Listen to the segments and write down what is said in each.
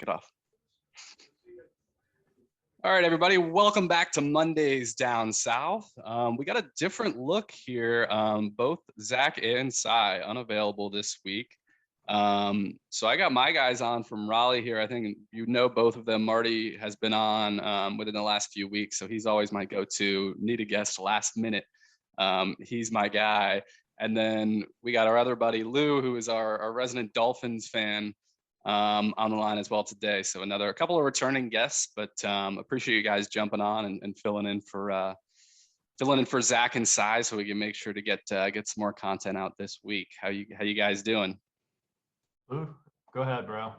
Get off. All right, everybody, welcome back to Mondays Down South. We got a different look here. Both Zach and Sai unavailable this week. So I got my guys on from Raleigh here. I think you know both of them. Marty has been on within the last few weeks, so he's always my go-to. Need a guest last minute. He's my guy. And then we got our other buddy, Lou, who is our resident Dolphins fan. On the line as well today. So a couple of returning guests, but appreciate you guys jumping on and filling in for Zach and Sai, so we can make sure to get some more content out this week. How you guys doing? Lou, go ahead, bro.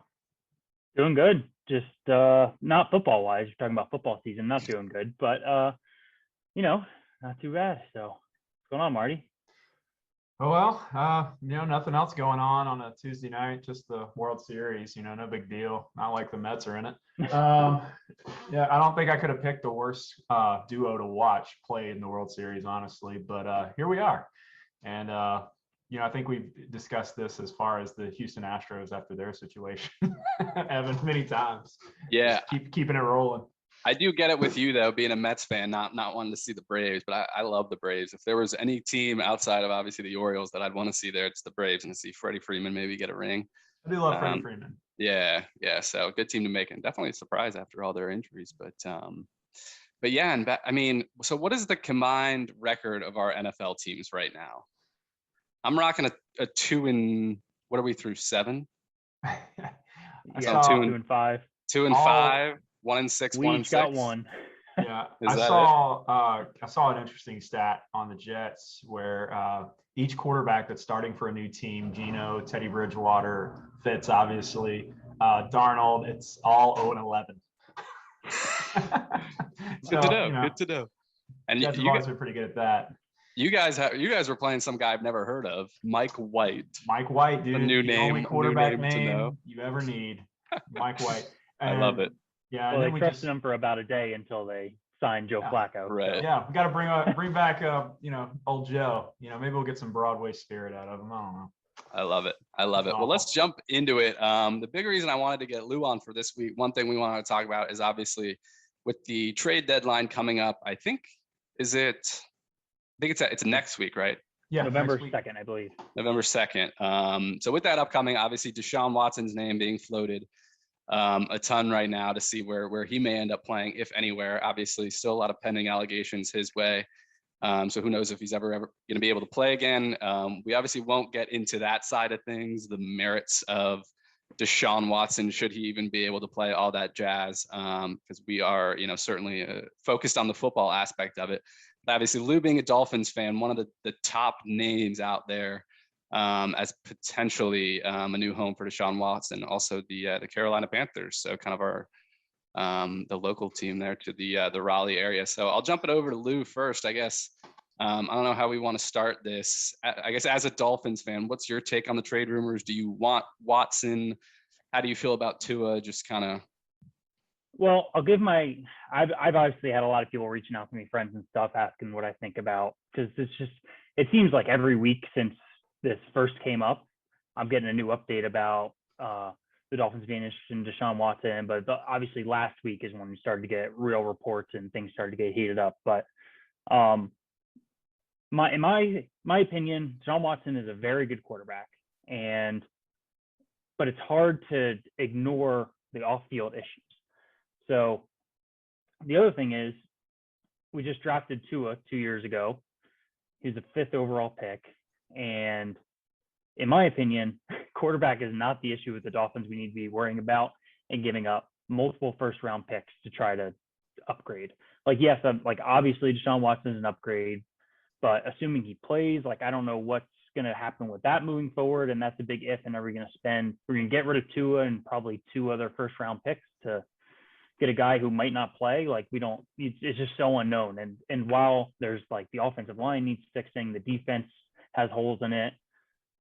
Doing good. Just not football wise. You're talking about football season, not doing good, but not too bad. So what's going on, Marty? Oh, well, nothing else going on a Tuesday night, just the World Series, no big deal. Not like the Mets are in it. Yeah, I don't think I could have picked the worst duo to watch play in the World Series, honestly, but here we are. And, I think we've discussed this as far as the Houston Astros after their situation, Evan, many times. Yeah. Just keeping it rolling. I do get it with you, though, being a Mets fan, not wanting to see the Braves, but I love the Braves. If there was any team outside of, obviously, the Orioles that I'd want to see there, it's the Braves, and to see Freddie Freeman maybe get a ring. I do love Freddie Freeman. Yeah, so good team to make, and definitely a surprise after all their injuries. But yeah, so what is the combined record of our NFL teams right now? I'm rocking a 2 and what are we through 7? Yeah, 2 and 5. 2 and 5. 1 and 6. We 1 and 6. got one. Yeah, I saw an interesting stat on the Jets where each quarterback that's starting for a new team, Geno, Teddy Bridgewater, Fitz, obviously, Darnold, it's all 0-11. Good to know. Good to know. And you guys are pretty good at that. You guys were playing some guy I've never heard of, Mike White. Mike White, dude, the only quarterback name you ever need. Mike White. I love it. Yeah, well, they trusted him for about a day until they signed Joe Flacco. Right. Yeah, we got to bring back old Joe. Maybe we'll get some Broadway spirit out of him. I don't know. I love it. Well, let's jump into it. The big reason I wanted to get Lou on for this week, one thing we wanted to talk about is obviously with the trade deadline coming up. I think it's next week, right? Yeah, November 2nd, I believe. November 2nd. So with that upcoming, obviously Deshaun Watson's name being floated a ton right now to see where he may end up playing, if anywhere. Obviously, still a lot of pending allegations his way. So who knows if he's ever going to be able to play again. We obviously won't get into that side of things, the merits of Deshaun Watson, should he even be able to play, all that jazz, because we are, certainly focused on the football aspect of it. But obviously, Lou being a Dolphins fan, one of the top names out there as potentially a new home for Deshaun Watson. Also the Carolina Panthers, so kind of our the local team there to the Raleigh area. So I'll jump it over to Lou first, I guess. I don't know how we want to start this. I guess as a Dolphins fan, what's your take on the trade rumors? Do you want Watson? How do you feel about Tua? Just kind of. Well, I've obviously had a lot of people reaching out to me, friends and stuff, asking what I think about, because it seems like every week since this first came up, I'm getting a new update about the Dolphins being interested in Deshaun Watson. But obviously last week is when we started to get real reports and things started to get heated up. But in my opinion, Deshaun Watson is a very good quarterback, but it's hard to ignore the off-field issues. So the other thing is, we just drafted Tua 2 years ago. He's a 5th overall pick. And in my opinion, quarterback is not the issue with the Dolphins we need to be worrying about and giving up multiple first-round picks to try to upgrade. Yes, obviously Deshaun Watson is an upgrade, but assuming he plays, I don't know what's going to happen with that moving forward, and that's a big if. And we're going to get rid of Tua and probably 2 other first-round picks to get a guy who might not play. It's just so unknown. And while there's the offensive line needs fixing, the defense has holes in it.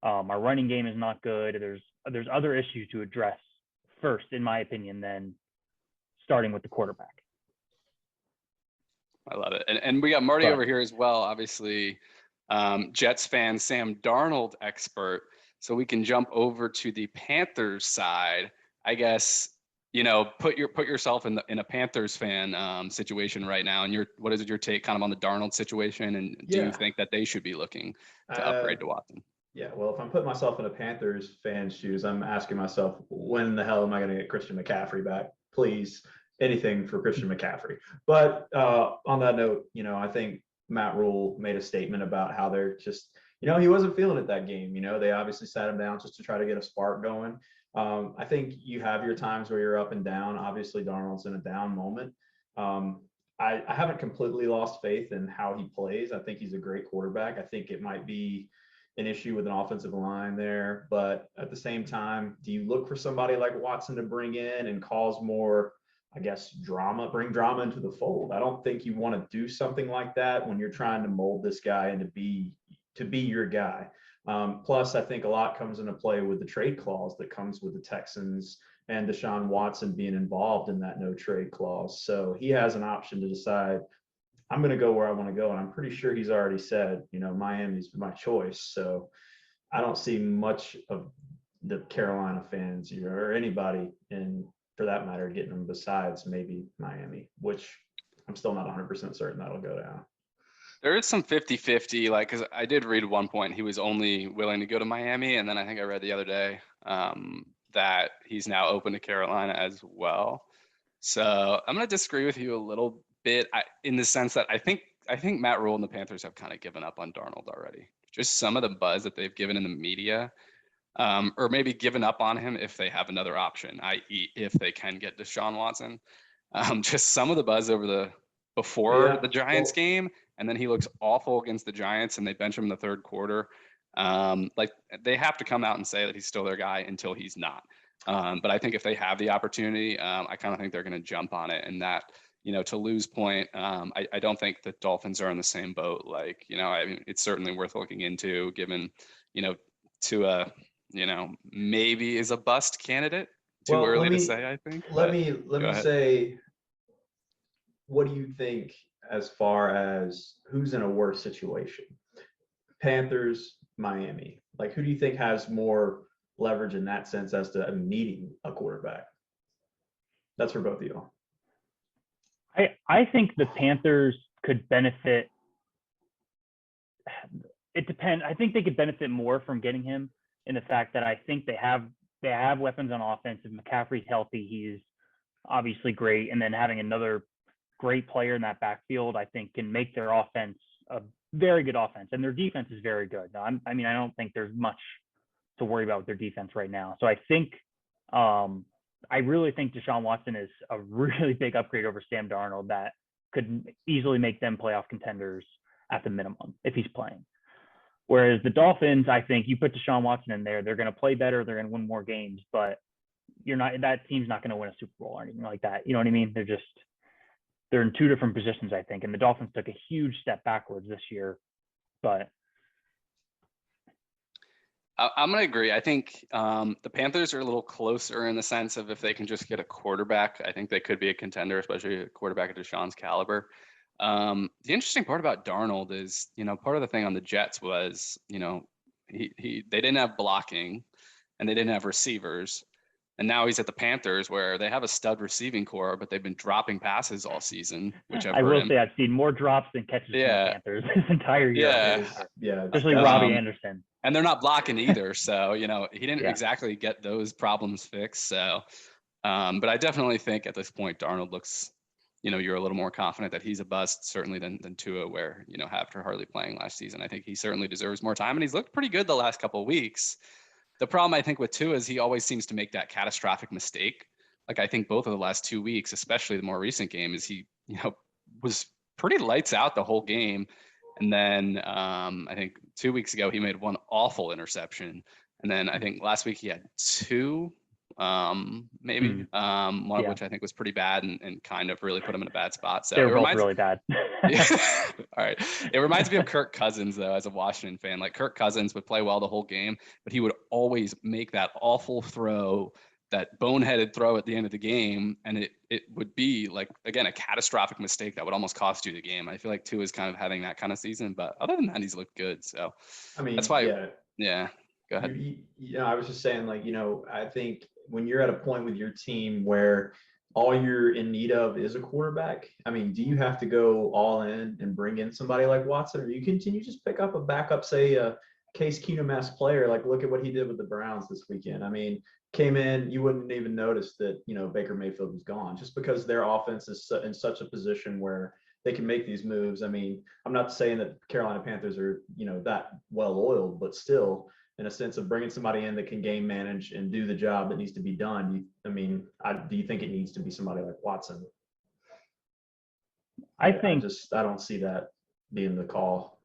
Our running game is not good. There's other issues to address first, in my opinion, than starting with the quarterback. I love it. And we got Marty over here as well, obviously, Jets fan, Sam Darnold expert. So we can jump over to the Panthers side. I guess put yourself in a Panthers fan situation right now, and what is your take kind of on the Darnold situation, and do you think that they should be looking to upgrade to Watson? Yeah, well, if I'm putting myself in a Panthers fan's shoes, I'm asking myself, when the hell am I going to get Christian McCaffrey back? Please, anything for Christian McCaffrey. But on that note, I think Matt Rule made a statement about how they're just, he wasn't feeling it that game. They obviously sat him down just to try to get a spark going. I think you have your times where you're up and down. Obviously, Darnold's in a down moment. I haven't completely lost faith in how he plays. I think he's a great quarterback. I think it might be an issue with an offensive line there, but at the same time, do you look for somebody like Watson to bring in and cause more, I guess, bring drama into the fold? I don't think you want to do something like that when you're trying to mold this guy and to be your guy. Plus, I think a lot comes into play with the trade clause that comes with the Texans and Deshaun Watson being involved in that no trade clause. So he has an option to decide, I'm going to go where I want to go. And I'm pretty sure he's already said, Miami's my choice. So I don't see much of the Carolina fans or anybody, and for that matter, getting them besides maybe Miami, which I'm still not 100% certain that'll go down. There is some 50-50, because I did read at one point he was only willing to go to Miami. And then I think I read the other day that he's now open to Carolina as well. So I'm going to disagree with you a little bit in the sense that I think Matt Rule and the Panthers have kind of given up on Darnold already. Just some of the buzz that they've given in the media, or maybe given up on him if they have another option, i.e. if they can get Deshaun Watson. Just some of the buzz before the Giants game, and then he looks awful against the Giants and they bench him in the third quarter. They have to come out and say that he's still their guy until he's not. But I think if they have the opportunity, I kind of think they're going to jump on it. And that, to Lou's point, I don't think the Dolphins are in the same boat. It's certainly worth looking into, given, Tua, maybe is a bust candidate. Too early to say, I think. Let me say, what do you think as far as who's in a worse situation? Panthers, Miami. Who do you think has more leverage in that sense as to needing a quarterback? That's for both of y'all. I think the Panthers could benefit. It depends. I think they could benefit more from getting him, in the fact that I think they have weapons on offense. If McCaffrey's healthy, he's obviously great. And then having another great player in that backfield, I think, can make their offense a very good offense. And their defense is very good. I don't think there's much to worry about with their defense right now. So I think, I really think Deshaun Watson is a really big upgrade over Sam Darnold that could easily make them playoff contenders at the minimum if he's playing. Whereas the Dolphins, I think you put Deshaun Watson in there, they're going to play better, they're going to win more games, but that team's not going to win a Super Bowl or anything like that. You know what I mean? They're in two different positions, I think. And the Dolphins took a huge step backwards this year, but I'm going to agree. I think the Panthers are a little closer in the sense of if they can just get a quarterback, I think they could be a contender, especially a quarterback of Deshaun's caliber. The interesting part about Darnold is, part of the thing on the Jets was, they didn't have blocking and they didn't have receivers. And now he's at the Panthers where they have a stud receiving core, but they've been dropping passes all season, which I will say I've seen more drops than catches from the Panthers this entire year. Yeah. Especially Robbie Anderson. And they're not blocking either. So, he didn't exactly get those problems fixed. So, but I definitely think at this point, Darnold looks, you're a little more confident that he's a bust, certainly than Tua, where, after hardly playing last season, I think he certainly deserves more time. And he's looked pretty good the last couple of weeks. The problem, I think, with Tua is he always seems to make that catastrophic mistake. I think both of the last 2 weeks, especially the more recent game, is he, was pretty lights out the whole game. And then I think 2 weeks ago, he made one awful interception. And then I think last week he had two, maybe, one of which I think was pretty bad and kind of really put him in a bad spot. So they were both really bad. All right. It reminds me of Kirk Cousins, though, as a Washington fan. Kirk Cousins would play well the whole game, but he would always make that awful throw, that boneheaded throw at the end of the game. And it would be again, a catastrophic mistake that would almost cost you the game. I feel like Tua is kind of having that kind of season, but other than that, he's looked good. So that's why, yeah, go ahead. I was just saying, I think when you're at a point with your team where all you're in need of is a quarterback, I mean, do you have to go all in and bring in somebody like Watson, or you continue just pick up a backup, say a Case Keenum-esque player? Like, look at what he did with the Browns this weekend. I mean, came in, you wouldn't even notice that, Baker Mayfield was gone, just because their offense is in such a position where they can make these moves. I mean, I'm not saying that Carolina Panthers are, that well oiled, but still, in a sense of bringing somebody in that can game manage and do the job that needs to be done. Do you think it needs to be somebody like Watson? I don't see that being the call.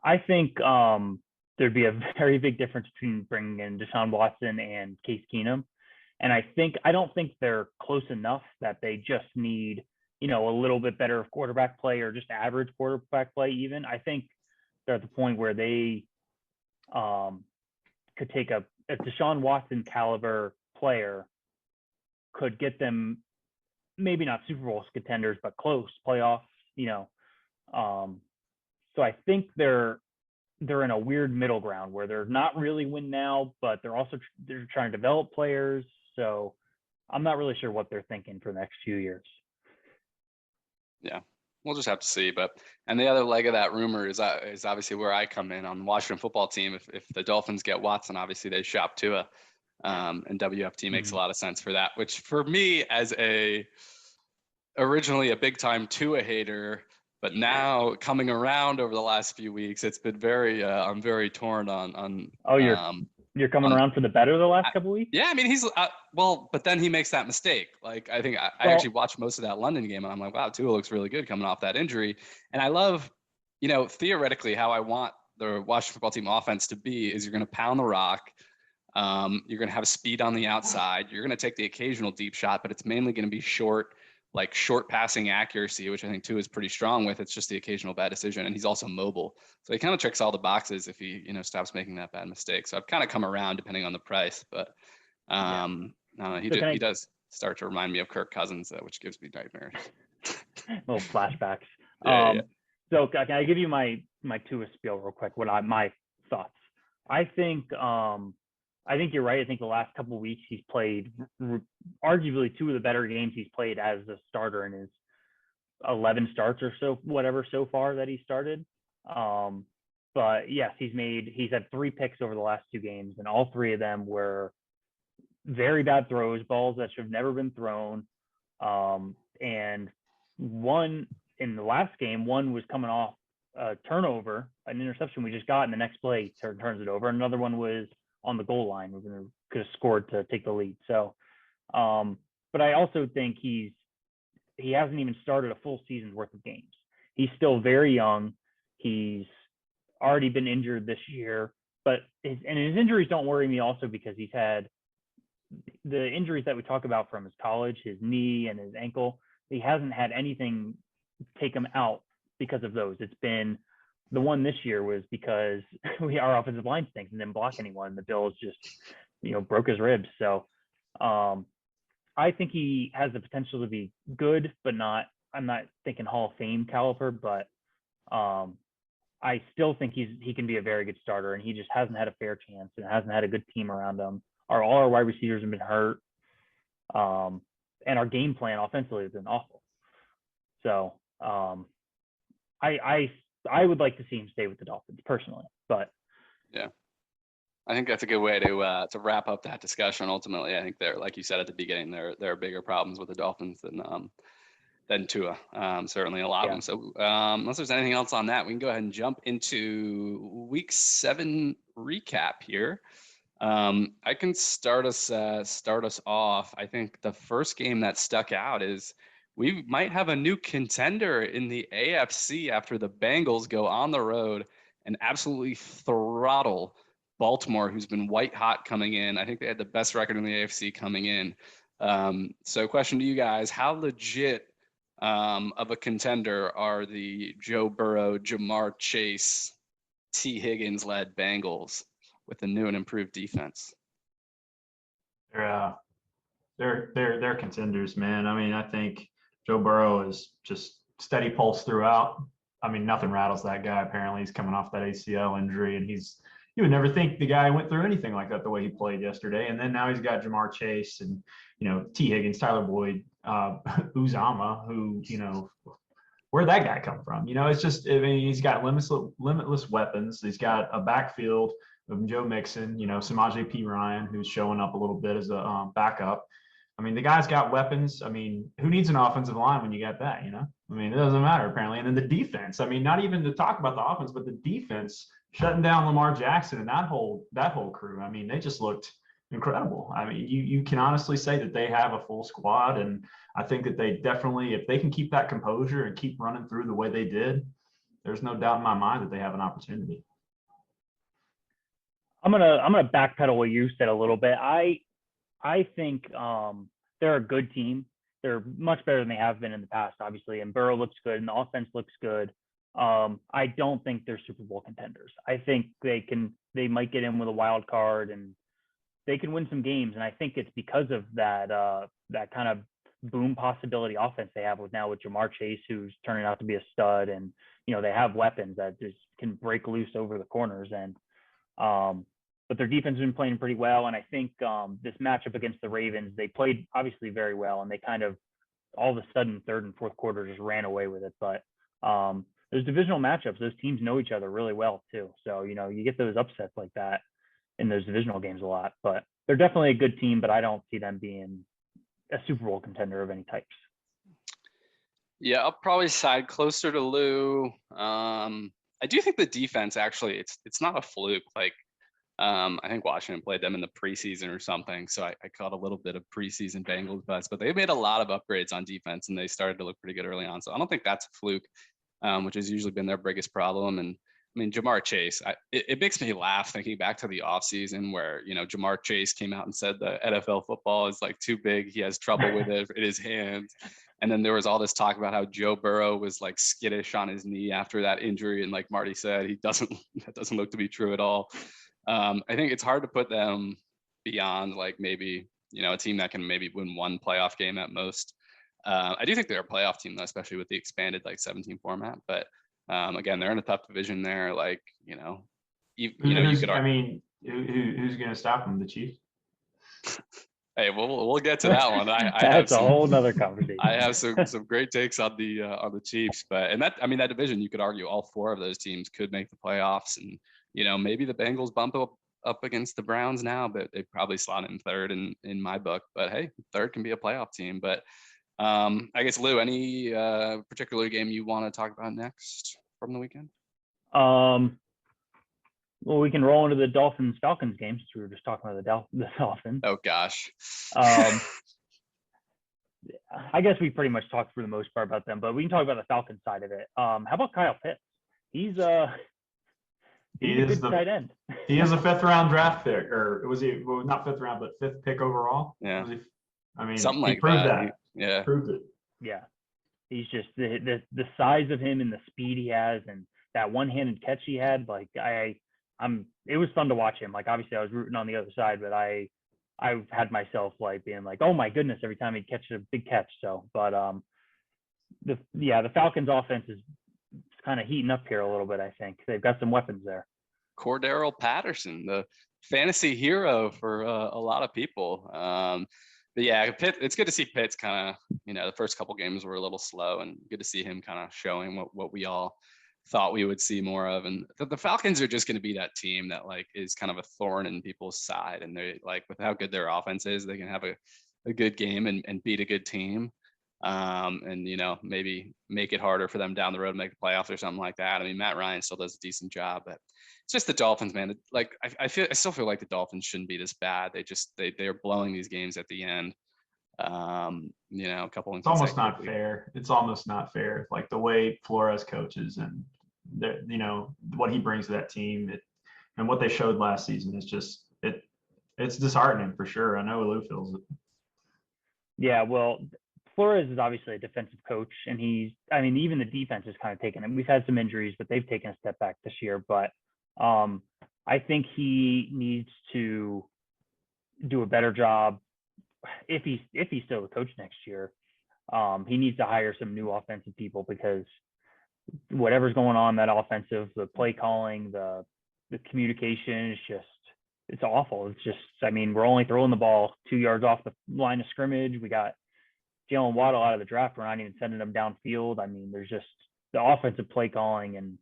I think there'd be a very big difference between bringing in Deshaun Watson and Case Keenum. And I don't think they're close enough that they just need, a little bit better quarterback play or just average quarterback play even. I think they're at the point where they could take a Deshaun Watson caliber player, could get them maybe not Super Bowl contenders, but close playoffs, So I think they're in a weird middle ground where they're not really win now, but they're trying to develop players. So I'm not really sure what they're thinking for the next few years. Yeah, we'll just have to see. And the other leg of that rumor is obviously where I come in on the Washington football team. If the Dolphins get Watson, obviously they shop Tua, and WFT makes a lot of sense for that. Which for me, as originally a big time Tua hater, but now coming around over the last few weeks, it's been I'm very torn on. Oh, you're coming around for the better the last couple weeks? Yeah, I mean, he's but then he makes that mistake. Like, I think I actually watched most of that London game, and I'm like, wow, Tua looks really good coming off that injury. And I love, theoretically, how I want the Washington football team offense to be is you're going to pound the rock. You're going to have speed on the outside. You're going to take the occasional deep shot, but it's mainly going to be short passing accuracy, which I think Tua is pretty strong with. It's just the occasional bad decision. And he's also mobile. So he kind of checks all the boxes if he, stops making that bad mistake. So I've kind of come around depending on the price, but he does start to remind me of Kirk Cousins, which gives me nightmares. Little flashbacks. Yeah. So can I give you my Tua spiel real quick? My thoughts. I think you're right. I think the last couple of weeks he's played arguably two of the better games he's played as a starter in his 11 starts or so, whatever, so far that he started. But yes, he's had 3 picks over the last 2 games, and all 3 of them were very bad throws, balls that should have never been thrown. And one in the last game, one was coming off a turnover, an interception we just got, and the next play turns it over. Another one was on the goal line. Could have scored to take the lead. So, but I also think he hasn't even started a full season's worth of games. He's still very young. He's already been injured this year, but his injuries don't worry me also because he's had the injuries that we talk about from his college, his knee and his ankle. He hasn't had anything take him out because of those. It's been the one this year was because our offensive line stinks and didn't block anyone. The Bills just, broke his ribs. So I think he has the potential to be good, but I'm not thinking Hall of Fame caliber, but I still think he can be a very good starter, and he just hasn't had a fair chance and hasn't had a good team around him. All our wide receivers have been hurt. And our game plan offensively has been awful. So I would like to see him stay with the Dolphins personally, but yeah, I think that's a good way to wrap up that discussion. Ultimately, I think like you said at the beginning, there are bigger problems with the Dolphins than Tua. Certainly a lot of them. So unless there's anything else on that, we can go ahead and jump into Week 7 recap here. I can start us off. I think the first game that stuck out is we might have a new contender in the AFC after the Bengals go on the road and absolutely throttle Baltimore, who's been white hot coming in. I think they had the best record in the AFC coming in. So question to you guys, how legit of a contender are the Joe Burrow, Jamar Chase, T. Higgins led Bengals with the new and improved defense? They're contenders, man. I mean, I think Joe Burrow is just steady pulse throughout. I mean, nothing rattles that guy. Apparently, he's coming off that ACL injury, and he's you would never think the guy went through anything like that the way he played yesterday. And then now he's got Jamar Chase and, T. Higgins, Tyler Boyd, Uzama, who, where'd that guy come from? It's just, I mean, he's got limitless weapons. He's got a backfield of Joe Mixon, Samaje P. Ryan, who's showing up a little bit as a backup. I mean, the guy's got weapons. I mean, who needs an offensive line when you got that, I mean, it doesn't matter apparently. And then the defense, I mean, not even to talk about the offense, but the defense shutting down Lamar Jackson and that whole crew. I mean, they just looked incredible. I mean, you can honestly say that they have a full squad. And I think that they definitely, if they can keep that composure and keep running through the way they did, there's no doubt in my mind that they have an opportunity. I'm gonna backpedal what you said a little bit. I think they're a good team. They're much better than they have been in the past, obviously. And Burrow looks good, and the offense looks good. I don't think they're Super Bowl contenders. I think they might get in with a wild card, and they can win some games. And I think it's because of that kind of boom possibility offense they have with Jamar Chase, who's turning out to be a stud, and they have weapons that just can break loose over the corners. And but their defense has been playing pretty well. And I think this matchup against the Ravens, they played obviously very well, and they kind of all of a sudden third and fourth quarter just ran away with it. But those divisional matchups, those teams know each other really well too. So, you get those upsets like that in those divisional games a lot. But they're definitely a good team, but I don't see them being a Super Bowl contender of any types. Yeah, I'll probably side closer to Lou. I do think the defense actually, it's not a fluke. Like, I think Washington played them in the preseason or something, so I caught a little bit of preseason Bengals buzz, but they made a lot of upgrades on defense, and they started to look pretty good early on. So I don't think that's a fluke, which has usually been their biggest problem. And I mean, Jamar Chase, it makes me laugh thinking back to the offseason where, Jamar Chase came out and said the NFL football is like too big. He has trouble with it in his hands. And then there was all this talk about how Joe Burrow was like skittish on his knee after that injury. And like Marty said, that doesn't look to be true at all. I think it's hard to put them beyond like maybe, a team that can maybe win one playoff game at most. I do think they're a playoff team though, especially with the expanded like 17 format. But again, they're in a tough division there. Like, you could. I mean, who's going to stop them? The Chiefs. Hey, we'll get to that one. That's a whole nother conversation. I have some great takes on the Chiefs, but that division, you could argue all four of those teams could make the playoffs, and maybe the Bengals bump up against the Browns now, but they probably slot in third in my book. But hey, third can be a playoff team. But I guess Lou, any particular game you want to talk about next from the weekend? Well, we can roll into the Dolphins-Falcons game since we were just talking about the Dolphins. Oh gosh. I guess we pretty much talked for the most part about them, but we can talk about the Falcons side of it. How about Kyle Pitts? He's a good tight end. He is a 5th round draft pick, or was he? Well, not 5th round, but 5th pick overall. Yeah. I mean, something like proved that. Yeah. Proved it. Yeah. He's just the size of him and the speed he has, and that one-handed catch he had. Like it was fun to watch him. Like obviously I was rooting on the other side, but I had myself like being like, oh my goodness, every time he'd catch a big catch. So, but the Falcons offense is kind of heating up here a little bit. I think they've got some weapons there. Cordero Patterson, the fantasy hero for a lot of people. But yeah, Pitt, it's good to see Pitt's kind of, the first couple games were a little slow, and good to see him kind of showing what we all thought we would see more of. And the Falcons are just going to be that team that like is kind of a thorn in people's side. And they like, with how good their offense is, they can have a good game and beat a good team. And maybe make it harder for them down the road to make the playoffs or something like that. I mean, Matt Ryan still does a decent job, but it's just the Dolphins, man. Like I still feel like the Dolphins shouldn't be this bad. They're blowing these games at the end. A couple. It's almost not fair. It's almost not fair. Like the way Flores coaches and what he brings to that team, and what they showed last season is just it's disheartening for sure. I know Lou feels it. Yeah, well, Flores is obviously a defensive coach, and even the defense is kind of taken it. We've had some injuries, but they've taken a step back this year. But I think he needs to do a better job if he's still the coach next year. He needs to hire some new offensive people, because whatever's going on, that offensive, the play calling, the the communication is just, it's awful. It's just, I mean, we're only throwing the ball 2 yards off the line of scrimmage. We got Jalen Waddle out of the draft. We're not even sending him downfield. I mean, there's just the offensive play calling and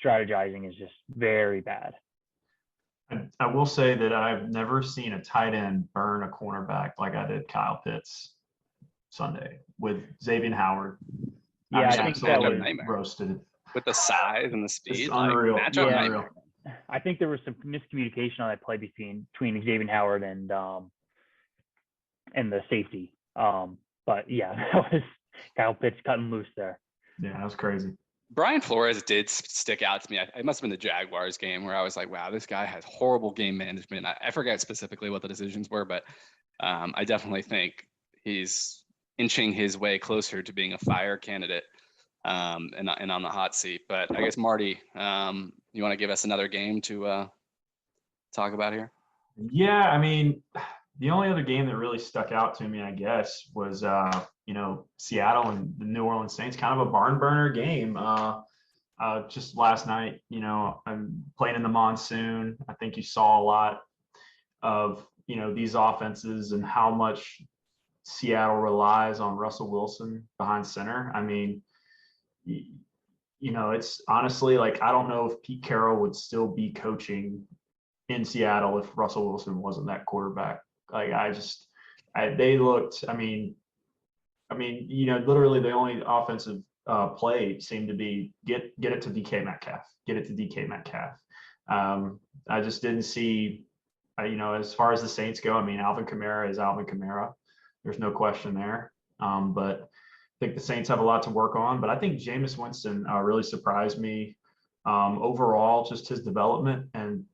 strategizing is just very bad. I will say that I've never seen a tight end burn a cornerback like I did Kyle Pitts Sunday with Xavier Howard. Yeah, I think that was roasted with the size and the speed. It's unreal. Like, matchup Yeah. nightmare. I think there was some miscommunication on that play between Xavier Howard and the safety. But yeah, that was Kyle Pitts cutting loose there. Yeah, that was crazy. Brian Flores did stick out to me. It must have been the Jaguars game where I was like, wow, this guy has horrible game management. I forget specifically what the decisions were, but I definitely think he's inching his way closer to being a fire candidate and on the hot seat. But I guess, Marty, you want to give us another game to talk about here? Yeah, I mean, the only other game that really stuck out to me, I guess, was Seattle and the New Orleans Saints, kind of a barn burner game. Just last night, I'm playing in the monsoon. I think you saw a lot of these offenses and how much Seattle relies on Russell Wilson behind center. I mean, it's honestly like I don't know if Pete Carroll would still be coaching in Seattle if Russell Wilson wasn't that quarterback. Like they looked. I mean, literally the only offensive play seemed to be get it to DK Metcalf, get it to DK Metcalf. I just didn't see, as far as the Saints go. I mean, Alvin Kamara is Alvin Kamara. There's no question there. But I think the Saints have a lot to work on. But I think Jameis Winston really surprised me overall, just his development and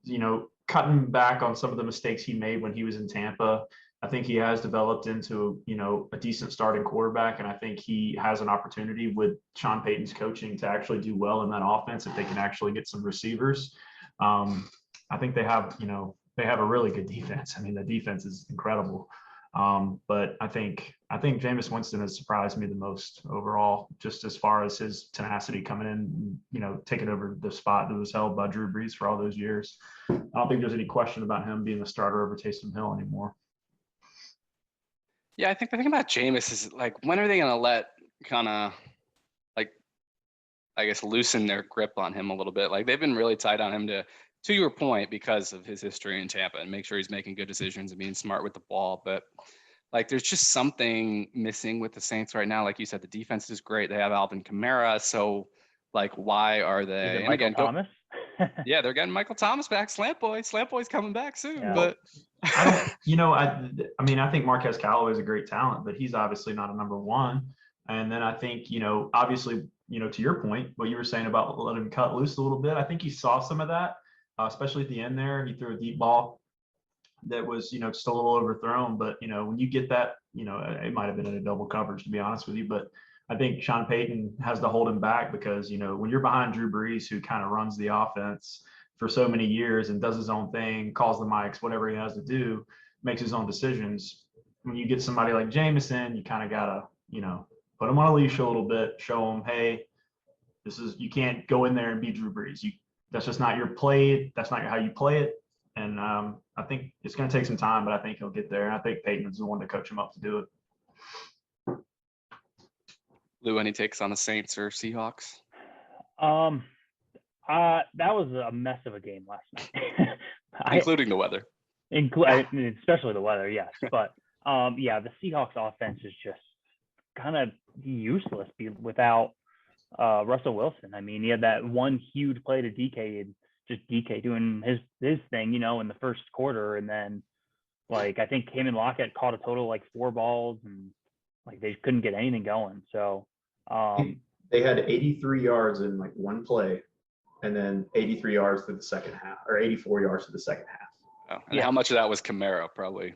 cutting back on some of the mistakes he made when he was in Tampa. I think he has developed into, a decent starting quarterback. And I think he has an opportunity with Sean Payton's coaching to actually do well in that offense if they can actually get some receivers. I think they have a really good defense. I mean, the defense is incredible. But I think Jameis Winston has surprised me the most overall, just as far as his tenacity coming in, taking over the spot that was held by Drew Brees for all those years. I don't think there's any question about him being the starter over Taysom Hill anymore. Yeah, I think the thing about Jameis is like, when are they going to let kind of loosen their grip on him a little bit? Like they've been really tight on him to your point, because of his history in Tampa, and make sure he's making good decisions and being smart with the ball. But like, there's just something missing with the Saints right now. Like you said, the defense is great. They have Alvin Kamara. So like, why are they? And again, Thomas? Yeah, they're getting Michael Thomas back. Slant Boy's coming back soon. Yeah. But I don't, I think Marquez Callaway is a great talent, but he's obviously not a number one. And then I think, obviously, to your point, what you were saying about letting him cut loose a little bit, I think he saw some of that, especially at the end there. He threw a deep ball that was, just a little overthrown. But, when you get that, it might have been in a double coverage, to be honest with you. But I think Sean Payton has to hold him back because, when you're behind Drew Brees, who kind of runs the offense for so many years and does his own thing, calls the mics, whatever he has to do, makes his own decisions. When you get somebody like Jameson, you kind of got to, put him on a leash a little bit, show him, hey, you can't go in there and be Drew Brees. That's just not your play. That's not how you play it. And I think it's going to take some time, but I think he'll get there. And I think Peyton is the one to coach him up to do it. Lou, any takes on the Saints or Seahawks? That was a mess of a game last night. Including the weather. Especially the weather, yes. But the Seahawks offense is just kind of useless without Russell Wilson. I mean, he had that one huge play to DK, and just DK doing his thing, in the first quarter, and then I think Cayman Lockett caught a total of 4 balls, and they couldn't get anything going. So they had 83 yards in one play, and then 83 yards to the second half, or 84 yards to the second half. Oh, and how much of that was Kamara? Probably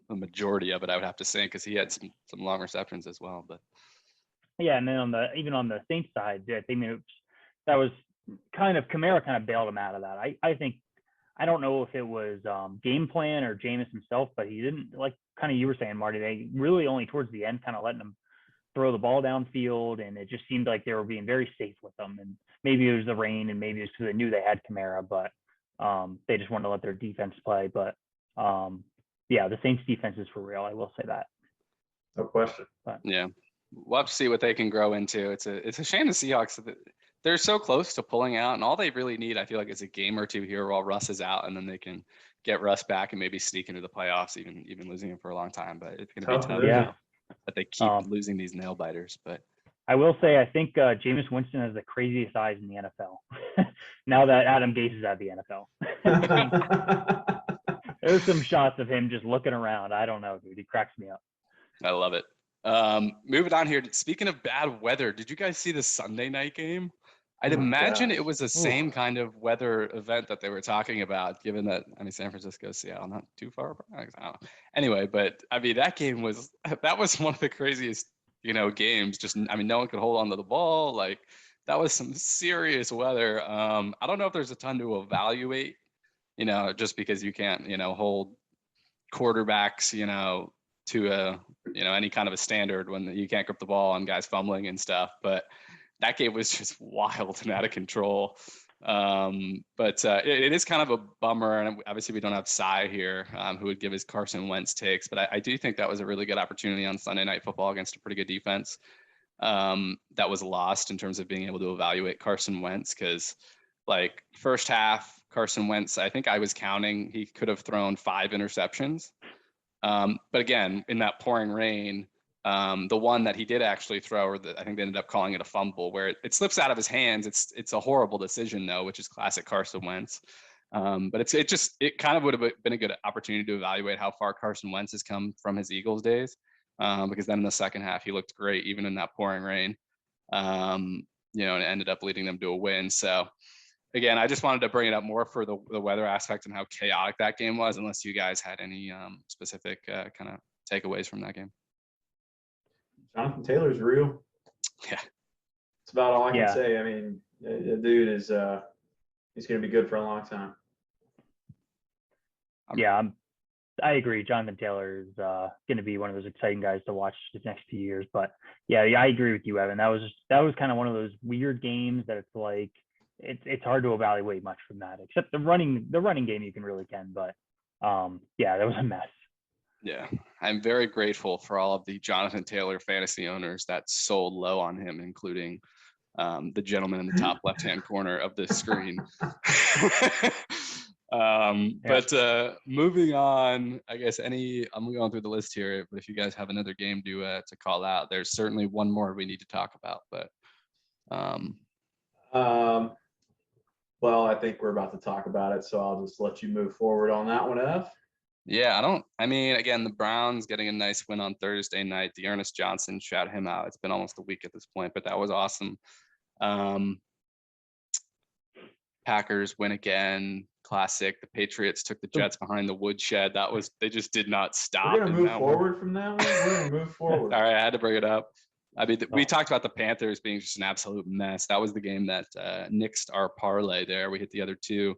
the majority of it, I would have to say, because he had some long receptions as well. But yeah, and then on the Saints side, I think that was Kamara kind of bailed him out of that. I don't know if it was game plan or Jameis himself, but he didn't, kind of you were saying, Marty, they really only towards the end kind of letting him throw the ball downfield, and it just seemed like they were being very safe with them. And maybe it was the rain, and maybe it's because they knew they had Kamara, but they just wanted to let their defense play. But yeah, the Saints defense is for real. I will say that. No question. But, yeah, we'll have to see what they can grow into. It's a shame the Seahawks, they're so close to pulling out, and all they really need, I feel like, is a game or two here while Russ is out, and then they can get Russ back and maybe sneak into the playoffs, even losing him for a long time. But it's going to be tough. Yeah. But they keep losing these nail biters. But I will say, I think Jameis Winston has the craziest eyes in the NFL. Now that Adam Gase is out of the NFL. There's some shots of him just looking around. I don't know, dude. He cracks me up. I love it. Moving on here. Speaking of bad weather, did you guys see the Sunday night game? I'd imagine it was the same kind of weather event that they were talking about, given that, I mean, San Francisco, Seattle, not too far apart. I don't know. Anyway, but I mean, that was one of the craziest, games. Just, I mean, no one could hold on to the ball. Like, that was some serious weather. I don't know if there's a ton to evaluate, just because you can't, hold quarterbacks, to any kind of a standard when you can't grip the ball on guys fumbling and stuff. But that game was just wild and out of control. But it is kind of a bummer. And obviously we don't have Sai here, who would give his Carson Wentz takes. But I do think that was a really good opportunity on Sunday Night Football against a pretty good defense. That was lost in terms of being able to evaluate Carson Wentz. Because like first half, Carson Wentz, I think I was counting, he could have thrown 5 interceptions. But again, in that pouring rain, the one that he did actually throw, or I think they ended up calling it a fumble, where it slips out of his hands. It's a horrible decision though, which is classic Carson Wentz. But it kind of would have been a good opportunity to evaluate how far Carson Wentz has come from his Eagles days. Because then in the second half, he looked great, even in that pouring rain. And it ended up leading them to a win. So again, I just wanted to bring it up more for the weather aspect and how chaotic that game was, unless you guys had any specific kind of takeaways from that game. Jonathan Taylor's real. Yeah. It's about all I can say. I mean, the dude is he's going to be good for a long time. Yeah, I agree. Jonathan Taylor is going to be one of those exciting guys to watch the next few years. But yeah, I agree with you, Evan. That was kind of one of those weird games that it's like it's hard to evaluate much from that, except the running game you can. But yeah, that was a mess. Yeah, I'm very grateful for all of the Jonathan Taylor fantasy owners that sold low on him, including the gentleman in the top left-hand corner of the screen. But moving on, I guess I'm going through the list here, but if you guys have another game to call out, there's certainly one more we need to talk about. But well, I think we're about to talk about it, so I'll just let you move forward on that one, F. Yeah, again, the Browns getting a nice win on Thursday night. Dearness Johnson, shout him out. It's been almost a week at this point, but that was awesome. Packers win again. Classic. The Patriots took the Jets behind the woodshed. They just did not stop. We're going to move forward from that one. We're going to move forward. All right, I had to bring it up. I mean, we talked about the Panthers being just an absolute mess. That was the game that nixed our parlay there. We hit the other two.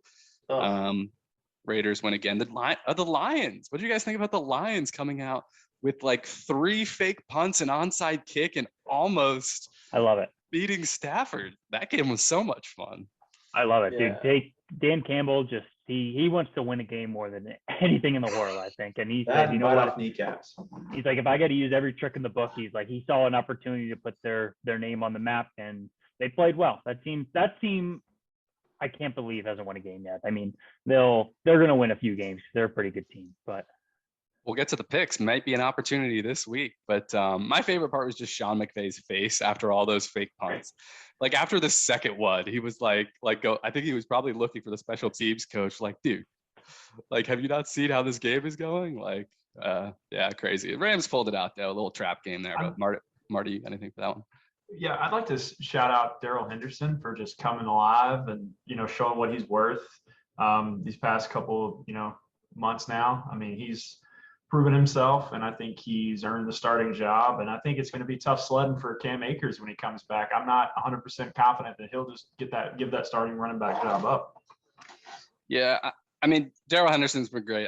Raiders win again. The Lions. What do you guys think about the Lions coming out with like 3 fake punts, an onside kick, and almost I love it, beating Stafford? That game was so much fun. I love it, dude. Dan Campbell just he wants to win a game more than anything in the world, I think. And he said, you know what? Kneecaps. He's like, if I got to use every trick in the book, he's like, he saw an opportunity to put their name on the map, and they played well. That team, I can't believe hasn't won a game yet. I mean, they're going to win a few games. They're a pretty good team, but we'll get to the picks. Might be an opportunity this week, but my favorite part was just Sean McVay's face after all those fake punts. Like after the second one, he was like go. I think he was probably looking for the special teams coach. Like, dude, like, have you not seen how this game is going? Like, yeah, crazy. Rams pulled it out though, a little trap game there. But Marty, anything for that one? Yeah, I'd like to shout out Darrell Henderson for just coming alive and, showing what he's worth these past couple, months now. I mean, he's proven himself, and I think he's earned the starting job. And I think it's going to be tough sledding for Cam Akers when he comes back. I'm not 100% confident that he'll just give that starting running back job up. Yeah, I mean, Darrell Henderson's been great.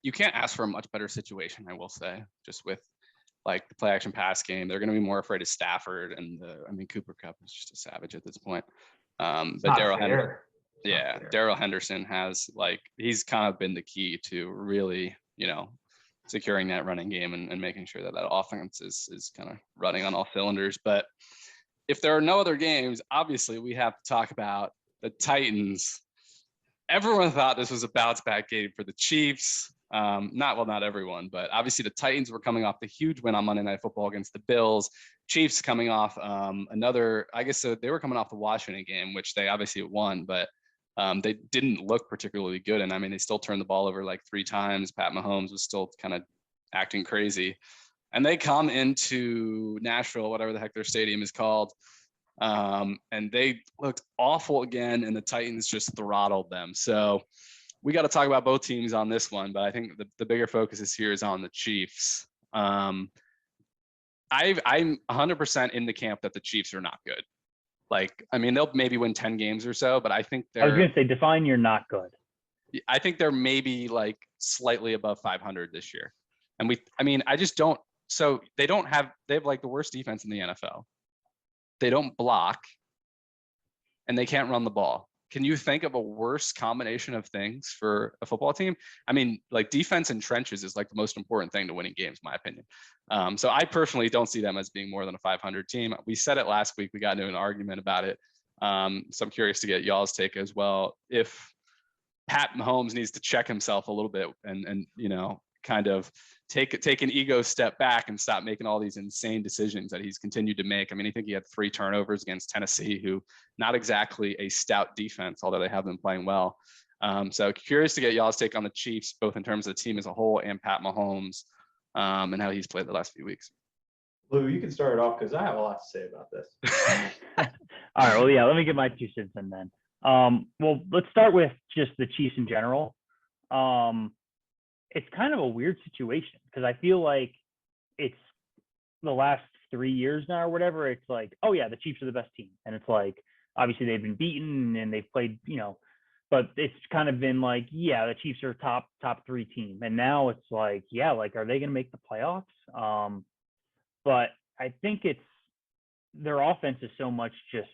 You can't ask for a much better situation, I will say, just with like the play action pass game. They're going to be more afraid of Stafford. And Cooper Kupp is just a savage at this point. But Darrell Henderson, Darrell Henderson has he's kind of been the key to really, securing that running game and making sure that offense is kind of running on all cylinders. But if there are no other games, obviously we have to talk about the Titans. Everyone thought this was a bounce back game for the Chiefs. Not everyone, but obviously the Titans were coming off the huge win on Monday Night Football against the Bills. Chiefs coming off they were coming off the Washington game, which they obviously won, but they didn't look particularly good. And they still turned the ball over 3 times. Pat Mahomes was still kind of acting crazy. And they come into Nashville, whatever the heck their stadium is called. And they looked awful again, and the Titans just throttled them. So we got to talk about both teams on this one, but I think the bigger focus is on the Chiefs. I'm 100% in the camp that the Chiefs are not good. They'll maybe win 10 games or so, but I think I was going to say, define you're not good. I think they're maybe slightly above 500 this year. And I just don't. So they have the worst defense in the NFL. They don't block, and they can't run the ball. Can you think of a worse combination of things for a football team? Defense in trenches is the most important thing to winning games, in my opinion. So I personally don't see them as being more than a 500 team. We said it last week. We got into an argument about it. So I'm curious to get y'all's take as well. If Pat Mahomes needs to check himself a little bit and kind of take an ego step back and stop making all these insane decisions that he's continued to make. I think he had 3 turnovers against Tennessee, who not exactly a stout defense, although they have been playing well. So curious to get y'all's take on the Chiefs, both in terms of the team as a whole and Pat Mahomes, and how he's played the last few weeks. Lou, you can start it off because I have a lot to say about this. All right. Well, yeah, let me get my 2 cents in then. Well, let's start with just the Chiefs in general. It's kind of a weird situation because I feel like it's the last 3 years now or whatever. It's oh yeah, the Chiefs are the best team. And it's obviously they've been beaten and they've played, but it's kind of been yeah, the Chiefs are top 3 team. And now it's are they going to make the playoffs? But I think their offense is so much just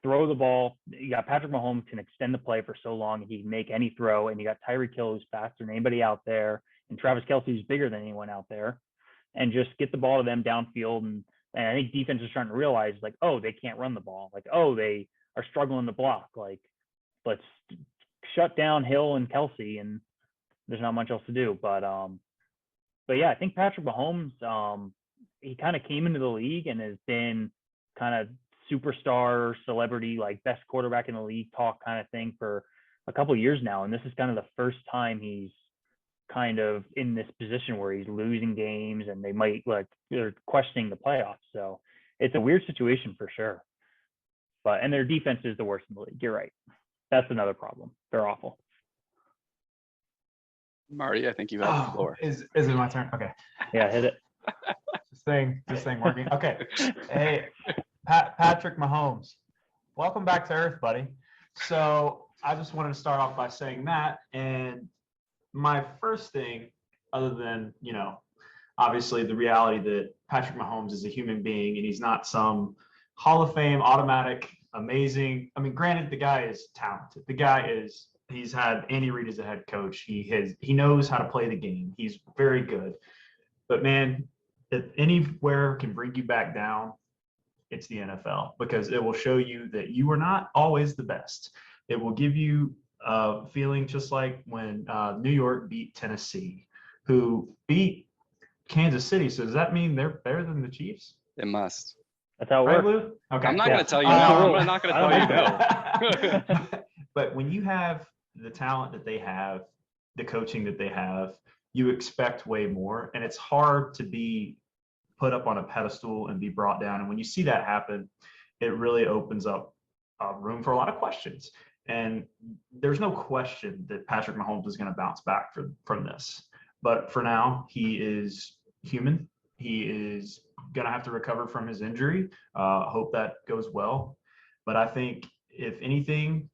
throw the ball. You got Patrick Mahomes can extend the play for so long. He can make any throw. And you got Tyreek Hill who's faster than anybody out there. And Travis Kelce who's bigger than anyone out there. And just get the ball to them downfield. And I think defense is starting to realize they can't run the ball. They are struggling to block. Let's shut down Hill and Kelce and there's not much else to do. But yeah, I think Patrick Mahomes, he kind of came into the league and has been kind of superstar celebrity, best quarterback in the league talk kind of thing for a couple of years now. And this is kind of the first time he's kind of in this position where he's losing games and they might they're questioning the playoffs. So it's a weird situation for sure. And their defense is the worst in the league. You're right. That's another problem. They're awful. Marty, I think you have the floor. Is it my turn? Okay. Yeah, hit it. This thing working. Okay. Hey, Patrick Mahomes, welcome back to Earth, buddy. So I just wanted to start off by saying that. And my first thing, other than, obviously the reality that Patrick Mahomes is a human being and he's not some Hall of Fame, automatic, amazing. Granted, the guy is talented. He's had Andy Reid as a head coach. He knows how to play the game. He's very good. But man, if anywhere can bring you back down, it's the NFL, because it will show you that you are not always the best. It will give you a feeling just like when New York beat Tennessee, who beat Kansas City. So does that mean they're better than the Chiefs? It must. That's how it Right, works. Lou? Okay. I'm not going to tell you no. I'm not going to tell you no. But when you have the talent that they have, the coaching that they have, you expect way more. And it's hard to be put up on a pedestal and be brought down. And when you see that happen, it really opens up room for a lot of questions. And there's no question that Patrick Mahomes is going to bounce back from this. But for now, he is human. He is going to have to recover from his injury. Hope that goes well. But I think if anything,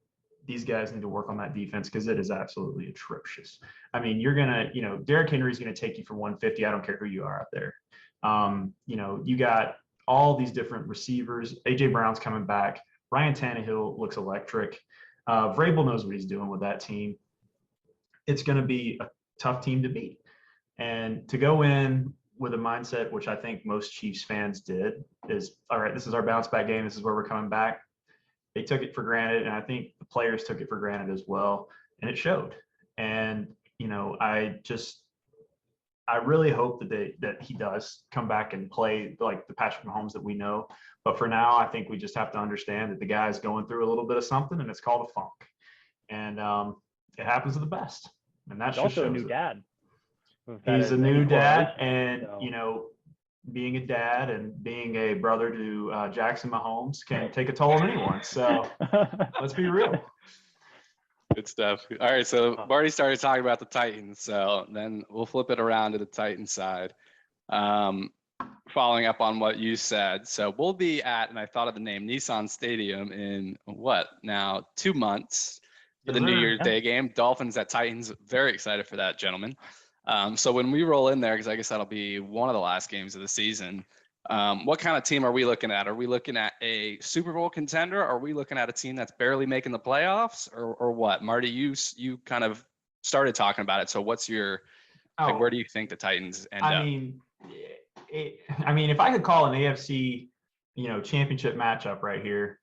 these guys need to work on that defense because it is absolutely atrocious. You're going to, Derrick Henry's going to take you for 150. I don't care who you are out there. You got all these different receivers. AJ Brown's coming back. Ryan Tannehill looks electric. Vrabel knows what he's doing with that team. It's going to be a tough team to beat. And to go in with a mindset, which I think most Chiefs fans did, is, all right, this is our bounce back game. This is where we're coming back. They took it for granted, and I think the players took it for granted as well, and it showed. And I really hope that he does come back and play like the Patrick Mahomes that we know. But for now, I think we just have to understand that the guy's going through a little bit of something, and it's called a funk. And it happens to the best. And that's also a new dad. He's a new dad, and being a dad and being a brother to Jackson Mahomes can take a toll on anyone. So let's be real. Good stuff. All right, so Marty started talking about the Titans, so then we'll flip it around to the Titans side. Following up on what you said, so we'll be at, and I thought of the name, Nissan Stadium in 2 months for the New Year's Day game. Dolphins at Titans. Very excited for that, gentlemen. So when we roll in there, because I guess that'll be one of the last games of the season, what kind of team are we looking at? Are we looking at a Super Bowl contender? Are we looking at a team that's barely making the playoffs, or what? Marty, you kind of started talking about it. So what's your, where do you think the Titans end up? I mean, if I could call an AFC, championship matchup right here,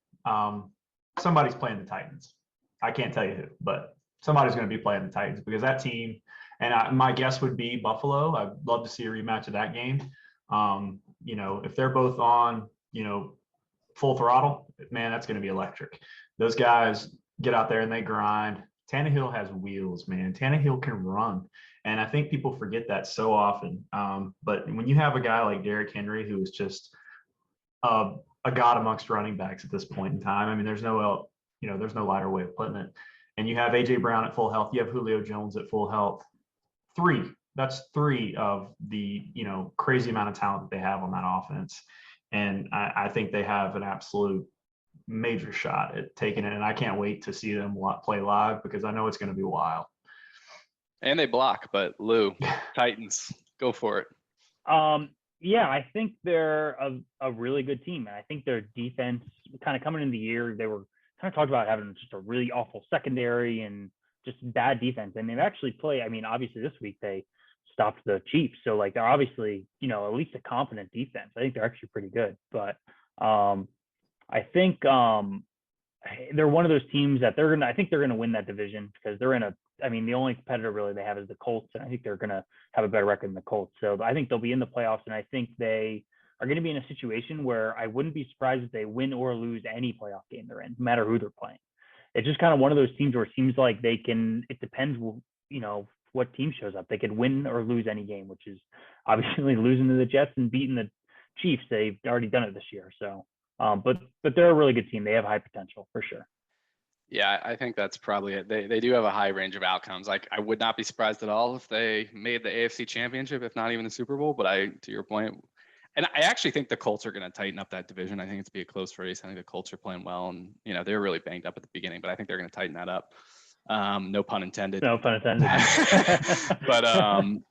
somebody's playing the Titans. I can't tell you who, but somebody's going to be playing the Titans, because that team, and my guess would be Buffalo. I'd love to see a rematch of that game. If they're both on, full throttle, man, that's going to be electric. Those guys get out there and they grind. Tannehill has wheels, man. Tannehill can run. And I think people forget that so often. But when you have a guy like Derrick Henry, who is just a god amongst running backs at this point in time, I mean, there's no lighter way of putting it. And you have AJ Brown at full health. You have Julio Jones at full health. That's three of the, crazy amount of talent that they have on that offense. And I think they have an absolute major shot at taking it. And I can't wait to see them play live, because I know it's going to be wild. And they block, but Lou, Titans, go for it. Yeah, I think they're a really good team. And I think their defense, kind of coming into the year, they were kind of talked about having just a really awful secondary and just bad defense. And they've actually played, I mean, obviously this week they stopped the Chiefs. So like, they're obviously, at least a confident defense. I think they're actually pretty good, but I think they're one of those teams that I think they're going to win that division, because they're the only competitor really they have is the Colts. And I think they're going to have a better record than the Colts. So I think they'll be in the playoffs. And I think they are going to be in a situation where I wouldn't be surprised if they win or lose any playoff game they're in, no matter who they're playing. It's just kind of one of those teams where it seems like it depends, what team shows up. They could win or lose any game, which is obviously losing to the Jets and beating the Chiefs. They've already done it this year. So, but they're a really good team. They have high potential for sure. Yeah, I think that's probably it. They do have a high range of outcomes. Like, I would not be surprised at all if they made the AFC Championship, if not even the Super Bowl. But to your point, and I actually think the Colts are going to tighten up that division. I think it's be a close race. I think the Colts are playing well, and they were really banged up at the beginning, but I think they're going to tighten that up. No pun intended. No pun intended. But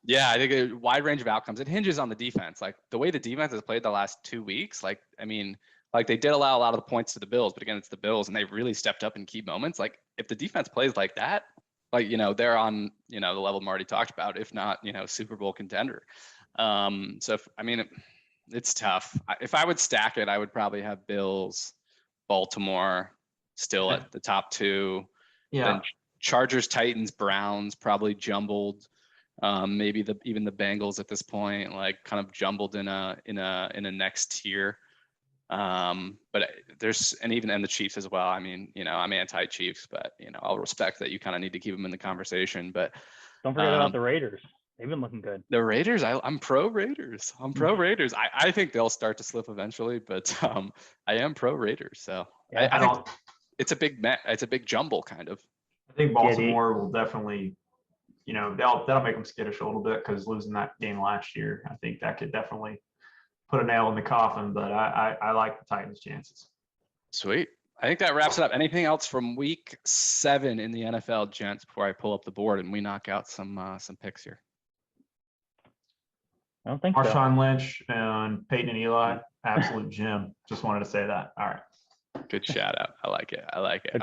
yeah, I think a wide range of outcomes. It hinges on the defense. Like, the way the defense has played the last 2 weeks, like they did allow a lot of the points to the Bills, but again, it's the Bills, and they've really stepped up in key moments. Like, if the defense plays like that, they're on, the level Marty talked about, if not, Super Bowl contender. So it's tough. If I would stack it, I would probably have Bills, Baltimore still at the top two. Yeah. Then Chargers, Titans, Browns probably jumbled. Maybe even the Bengals at this point, like, kind of jumbled in a next tier. But and the Chiefs as well. I'm anti-Chiefs, but I'll respect that you kind of need to keep them in the conversation. But don't forget about the Raiders. They've been looking good. The Raiders, I'm pro Raiders. I think they'll start to slip eventually, but I am pro Raiders. So yeah, I think it's a big jumble kind of. I think Baltimore will definitely, that'll make them skittish a little bit, because losing that game last year, I think that could definitely put a nail in the coffin. But I like the Titans' chances. Sweet. I think that wraps it up. Anything else from week 7 in the NFL, gents, before I pull up the board and we knock out some picks here? I don't think so. Marshawn Lynch and Peyton and Eli, absolute gem. Just wanted to say that. All right. Good shout out. I like it. I like it. Agreed. All